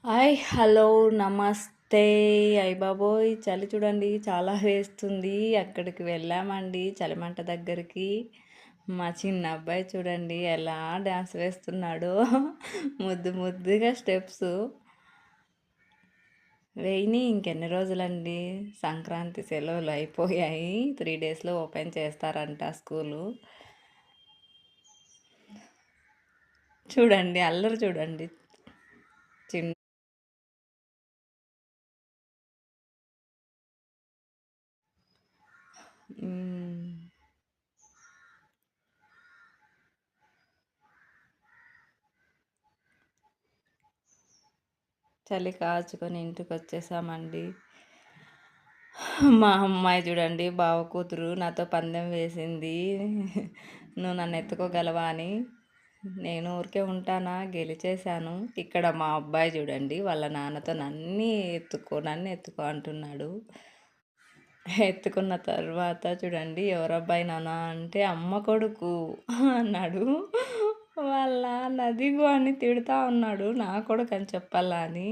Hi hello నమస్తే. అయ్య బాబోయ్! చలి చూడండి చాలా వేస్తుంది. అక్కడికి వెళ్ళామండి చలిమంట దగ్గరికి. మా చిన్న అబ్బాయి చూడండి ఎలా డాన్స్ వేస్తున్నాడో ముద్దు ముద్దుగా స్టెప్సు. వేయని ఇంకెన్ని రోజులండి, సంక్రాంతి సెలవులు అయిపోయాయి. 3 డేస్లో ఓపెన్ చేస్తారంట స్కూలు. చూడండి అల్లరి చూడండి. చిన్న మ్మ్. చలి కాచుకొని ఇంటికి వచ్చేసామండి. మా అమ్మాయి చూడండి, బావ కూతురు నాతో పందెం వేసింది. నువ్వు నన్ను ఎత్తుకోగలవా అని. నేను ఊరికే ఉంటానా, గెలిచేశాను. ఇక్కడ మా అబ్బాయి చూడండి వాళ్ళ నాన్నతో నన్ను ఎత్తుకో అంటున్నాడు. ఎత్తుకున్న తర్వాత చూడండి ఎవరబ్బాయి నాన్న అంటే అమ్మ కొడుకు అన్నాడు. వాళ్ళ నదిగు అని తిడుతా ఉన్నాడు, నా కొడుకు అని చెప్పాలా అని.